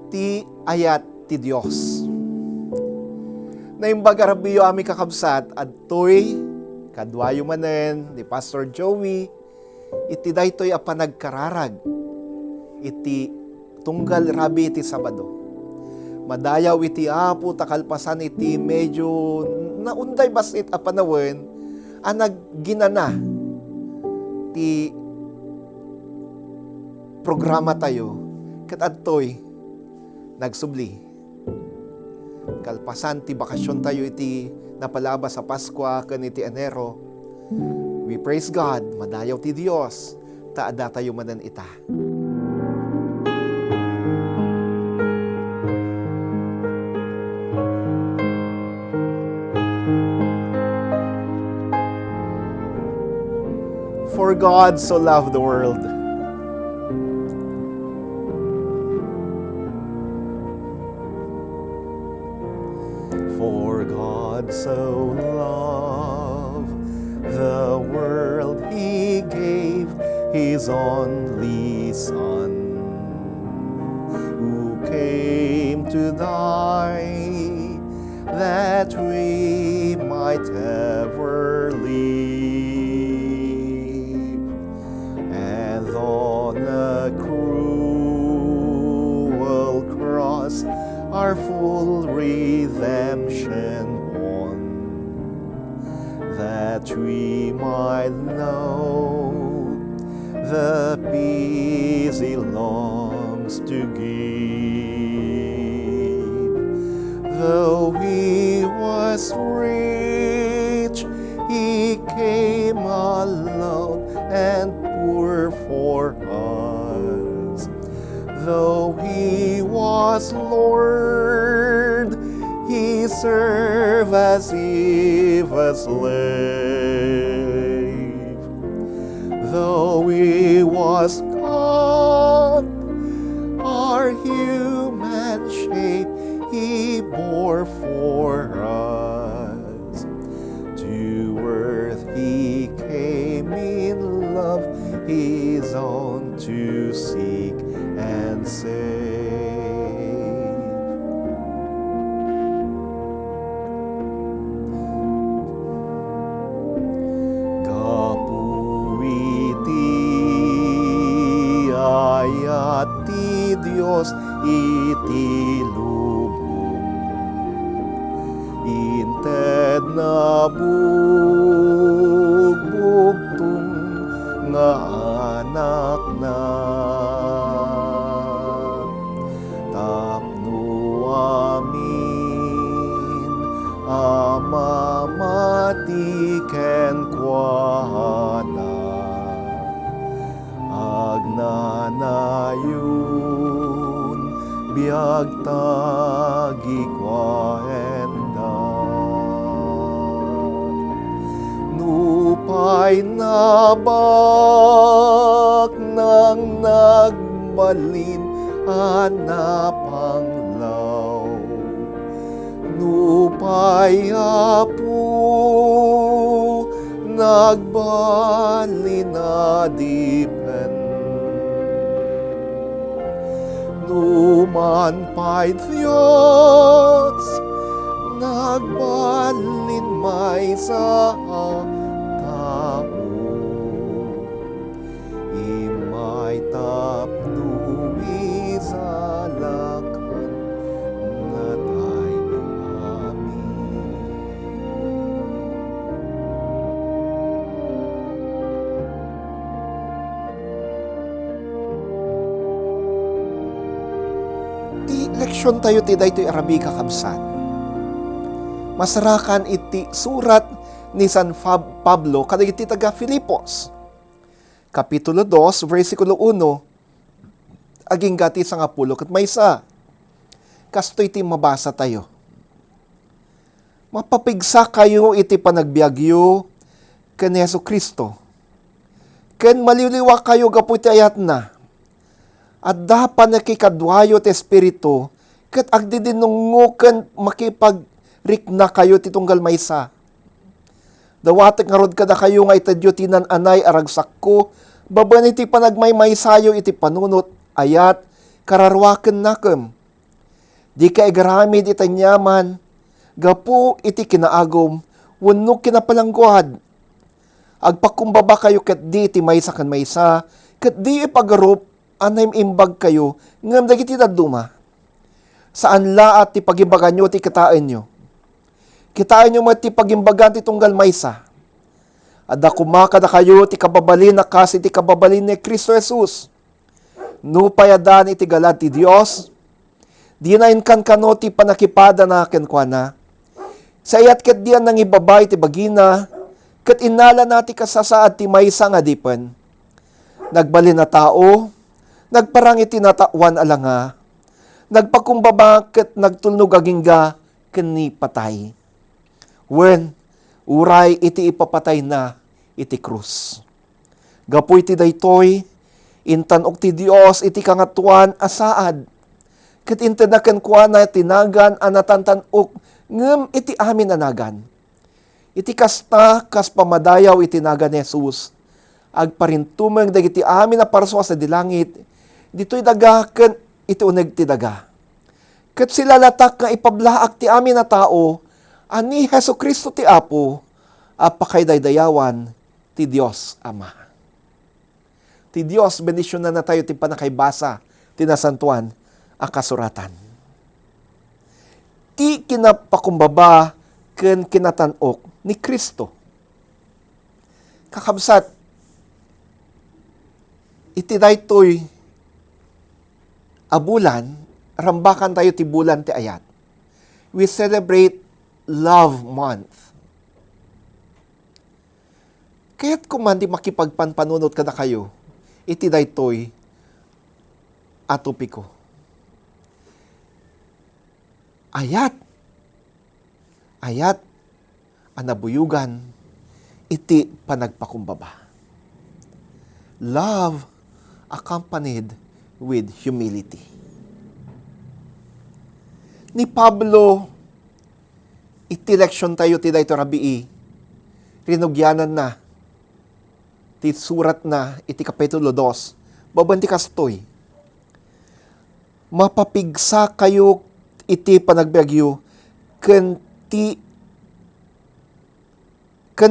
iti ayat ti Dios. Naimbaga rabiyo ami kakabsat, adtoy, kadwayo manen ni Pastor Joey, iti daytoy a panagkararag, iti tunggal rabi iti Sabado. Madayaw iti apo takalpasan iti medyo naunday basit a panawen, a nagginana ti programa tayo, ket adtoy nagsubli. Kalpasan ti bakasyon tayo iti napalabas sa Pasko ken iti Enero. We praise God, madayaw ti Dios, taada tayo manen ita. For God so loved the world. For God so loved the world, He gave His only Son, who came to die, that we might ever live. And on a cruel cross, our full redemption won, that we might know the peace He longs to give. Though He was rich, He came alone and poor for us. Though He was Lord, He served as if a slave. Though He was God, our human shape He bore for us. To earth He came in love, His own to seek and save. Kapuiti ayat ti Dios iti lubong, inted na bugbugtong nga anak na. Tapno amin amamati ken kuana, agnanayon biag tagi kwaenda. Nupay nabak nang nagbalin anapanglaw, nupay apu nagbalin adipen, numan pa'y Diyos nagbalin may sa tao, imay tapno izalakan na tayo amin. Ti leksyon tayo ti daytoy arabi kakabsat. Masarakan iti surat ni San Pablo kadagiti taga Filipos. Kapitulo 2, versikulo 1, aging gati sa ngapulo ket maysa. Kastoy iti mabasa tayo. Mapapigsa kayo iti panagbiagyo ken ni Jesucristo. Ken maliliwa kayo gapu iti ayat na. At dapan nakikadwayo ti Espiritu ket agdidinungo ken makipag-rikna kayo ti tunggal maysa. Dawatek nga rod kada kayo nga itadyo tinan anay aragsak ko, baban iti panagmaymaysayo iti panunot, ayat, kararwaken nakem. Di ka igaramid itanyaman, gapu iti kinaagom, wenno kinapalangguad. Agpakumbaba kayo ket di iti maysa kan maysa, ket di ipagarup, anay imbag kayo, ngam dagiti daduma. Saan laat ti pagimbagan nyo ti kitain nyo? Kitain nyo ti pagimbagan ti tunggal maysa. Adda kumakada kayo ti kababalin na kasi ti kababalin ni Kristo Jesus. No payadan iti galad ti Dios, di na inkan kano ti panakipada na kenkwana. Sayat ket diyan nang ibabay ti bagina, ket inala na ti kasasaad ti maysa nga dipen. Nagbalin na tao, nagparang iti natawan alanga, nagpakumbaba ket nagtulnog agingga ken patay. Wen, uray iti ipapatay na iti krus. Gapu iti daytoy, intan ok ti Dios iti kangatuan asaad. Ket intenaken kwa na tinagan anatantan ok ngem iti amin anagan. Iti kasta kas pamadayaw iti nagan ni Jesus. Agparintumeng dagiti amin na parso sa dilangit, dito'y daga ken iti uneg ti daga. Ket sila latak nga ipablaak ti amin na tao, ani Hesu Kristo ti Apo, apakay daydayawan ti Dios Ama. Ti Dios, bendisyon na tayo ti panakaybasa, ti nasantuan, a kasuratan. Ti kinapakumbaba, ken kinatanok ni Kristo. Kakabsat, iti daytoy abulan, rambakan tayo ti bulan ti ayat. We celebrate Love Month. Kaya't kuman di makipagpanpanunot kada kayo, iti daytoy atopiko. Ayat anabuyugan iti panagpakumbaba. Love accompanied with humility. Ni Pablo, iti leksyon tayo ti dayto rabii, rinugyanan na, ti surat na iti kapitulo 2, babanti kastoy. Mapapigsa kayo iti panagbiagyo, ken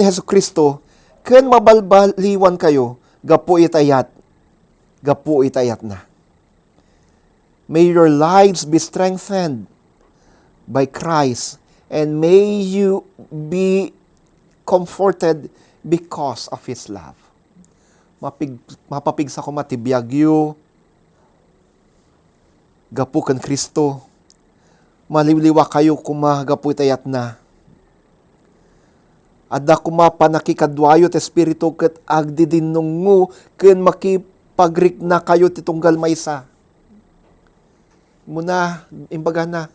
Hesu Kristo, ken mabalbaliwan kayo, gapu itayat na. May your lives be strengthened by Christ, and may you be comforted because of His love. Mapapigsa ko matibiyagyo, gapu kan Kristo, maliliwa kayo gapu itayat na. Adda kuma panakikadwayo ti Espiritu ket agdi dinungo ken makipagrik na kayo ti tunggal maysa. Muna, imbaga na,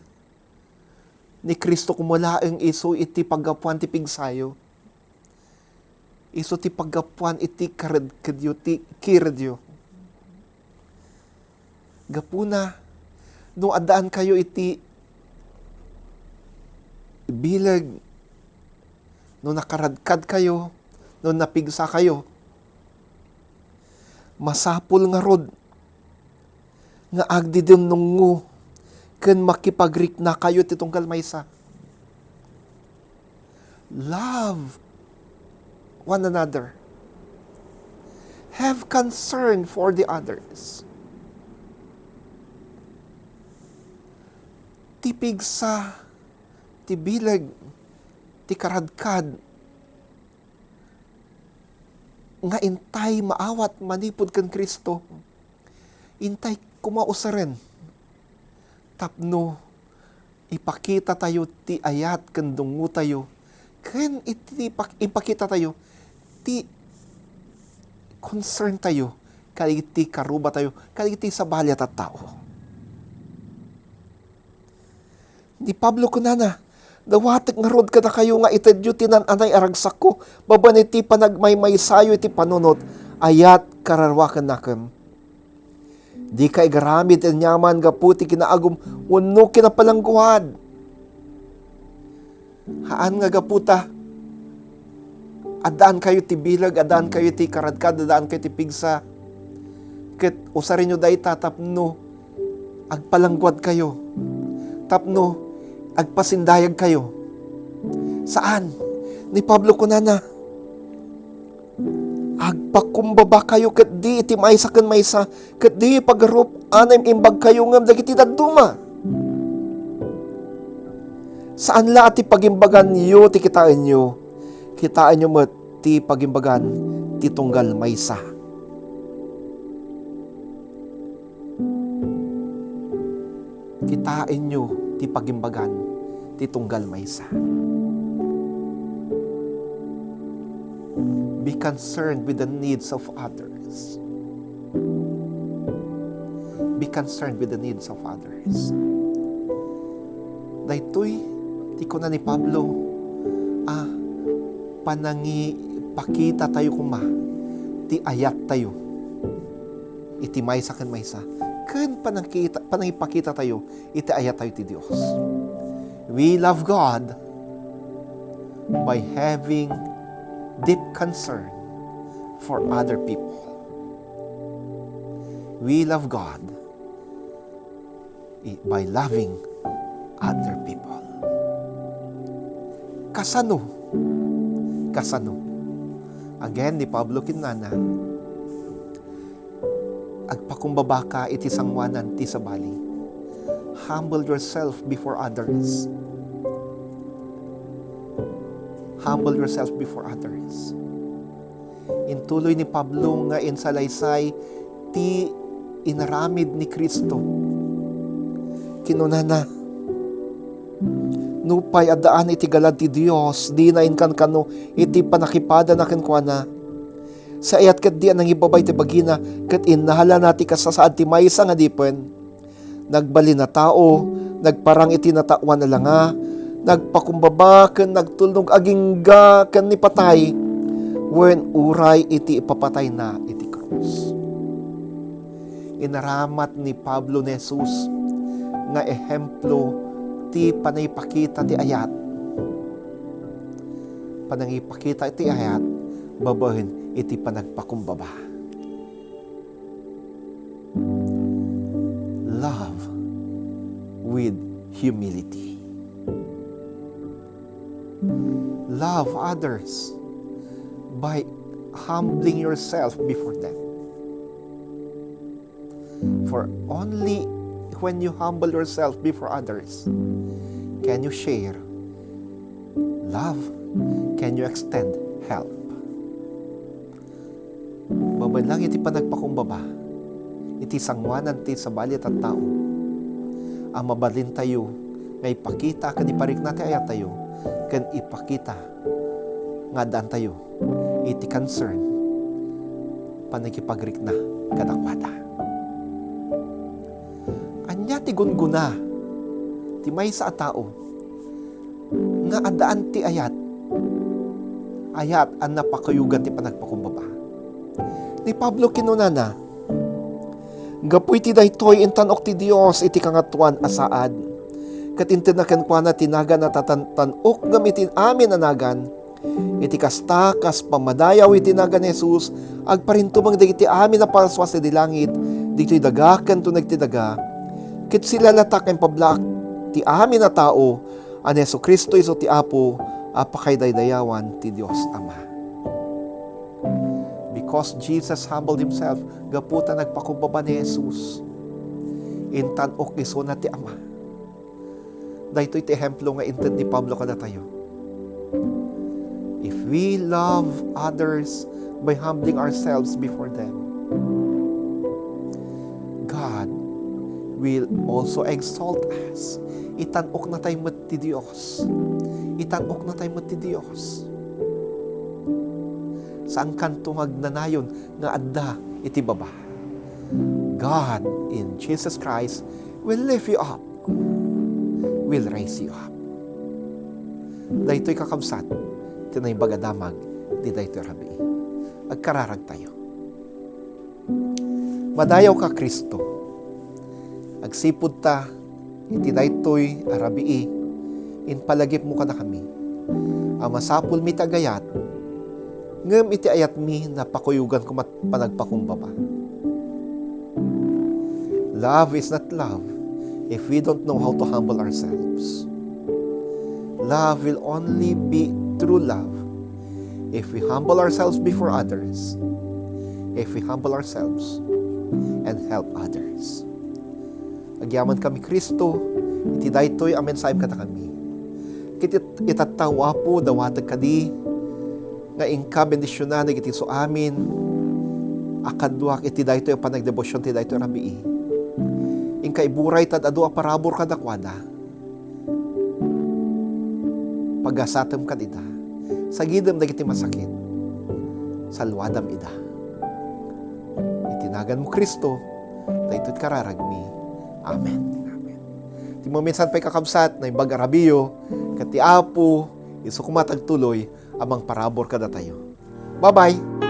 ni Kristo kumulaeng iso iti paggapuan ti pigsayo. Iso ti paggapuan iti karedkedyo ti kiredyo. Gapuna, no adaan kayo iti bilag, no nakaradkad kayo, no napigsa kayo, masapul nga rod, nga agdi din nungo, ken makipagrik na kayo ti tunggal maysa. Love one another. Have concern for the others. Ti pigsa, ti bilag, ti karadkad, nga intay maawat manipod kan Kristo, intay kumausaren, tapno ipakita tayo ti ayat ken dungo tayo, ken ipakita tayo ti concern tayo, kaligiti karuba tayo, kaligiti sa balyat at tao. Di Pablo kunana, dawatek nga rod kada kayo nga itedyo tinan-anay aragsak ko, baban iti panagmaymaysayo iti panunot, ayat kararwakan nakem. Di ka igaramid ang nyaman gaputi kinaagum, wano kinapalangguhad. Haan nga gaputa, adaan kayo ti bilag, adaan kayo ti karadkad, adaan kayo ti pigsa, ket usarin nyo dahi tatapno, agpalangguad kayo. tapno, agpasindayag kayo. Saan? Ni Pablo kunana. Agpakumbaba kayo ket di iti maysa ken maysa, ket di pagarup anay imbag kayo ngem dagiti dadduma. Saan la ti pagimbagan yu ti kitaan nyo? Kitaan nyo met ti pagimbagan ti tunggal maysa. Kitain nyo ti pagimbagan ti tunggal maysa. Be concerned with the needs of others. Be concerned with the needs of others. Daytoy, ti kuna ni Pablo, panangi pakita tayo kuma, ti ayat tayo. Iti maysa ken maysa. Ken panangipakita tayo, iti ayat tayo ti Dios. We love God by having deep concern for other people. We love God by loving other people. Kasano? Again, ni Pablo kinana, agpakumbaba ka iti sangwanan ti sabali. Humble yourself before others. Humble yourself before others. Intuloy ni Pablo nga insalaysay ti inaramid ni Kristo. Kinunana, nupay adaan iti galad ti Dios, di na inkan kano iti panakipada na kenkwana. Sa ayat ket di anang ibabay ti bagina, ket innahala nati kasasaad ti maysa nga dipen. Nagbali na tao, nagparang iti natawan na langa, nagpakumbaba ken nagtulnog agingga ken ni patay wen uray iti ipapatay na iti krus. Inaramat ni Pablo ni Jesus nga ehemplo ti panaypakita ti ayat. Panangipakita iti ayat, babahin iti panagpakumbaba. Love with humility. Love others by humbling yourself before them. For only when you humble yourself before others can you share love, can you extend help. Babay lang iti panagpakumbaba, iti sangwanan ti sabalit at tao. Ang mabalin tayo, nga ipakita kan iparik natin ayat tayo, kan ipakita nga daan tayo, iti concern, panagipagrik na kadakwada. Anya ti gunguna, ti maysa a tao, nga adaan ti ayat ang napakayugan ti panagpakumbaba. Ni Pablo kinunana, gapoy ti daytoy intanok ti Dios iti kangatuan asaad. Kat intinaken kwa na tinaga na tatantanok ngam iti amin anagan. Iti kastakas pamadayaw iti naga ni Jesus, agparintubang dagiti amin na palswas iti langit, dito'y dagakan to nagtidaga. Kit sila latak ang pablak ti amin na tao, an Yesu Kristo iso ti Apo, apakay daydayawan ti Dios Ama. Because Jesus humbled Himself, gaputa nagpakumbaba ni Jesus, intanok iso na ti Ama. Dahito iti ehemplo nga inted ni Pablo kada tayo. If we love others by humbling ourselves before them, God will also exalt us. Itanok na tayo met ti Dios. Itanok na tayo met ti Dios. Saan kanto magnanayon nga adda iti baba? God in Jesus Christ will lift you up, will raise you up. Daytoy kakabsat, tinay bagadamag, di daytoy rabi. Agkararag tayo. Madayaw ka Kristo. Agsipud ta, iti daytoy arabii, in palagip mo ka na kami. Amasapul mi tagayat, ngem iti ayat mi na pakuyugan ko panagpakumbaba. Love is not love if we don't know how to humble ourselves. Love will only be true love if we humble ourselves before others, if we humble ourselves and help others. Agyaman kami Kristo, iti daytoy amen saib kata kami. Kit itatawa po dawatag kadi nga ingka bendisyonan iti so amin. Akadwak iti daytoy panagdebosyon ti daytoy rabii. Ingka iburay tad adu a parabor kadakwada. Pagasatem kadita. Sagidem dagiti masakit. Salwadam ida. Itinagan mo Kristo, daytoy kararagmi. Amen. Amen. Ti mo minsan pa'y kakabsat na ibag arabiyo, kati apo, iso kumatagtuloy, amang parabor kada tayo. Bye-bye!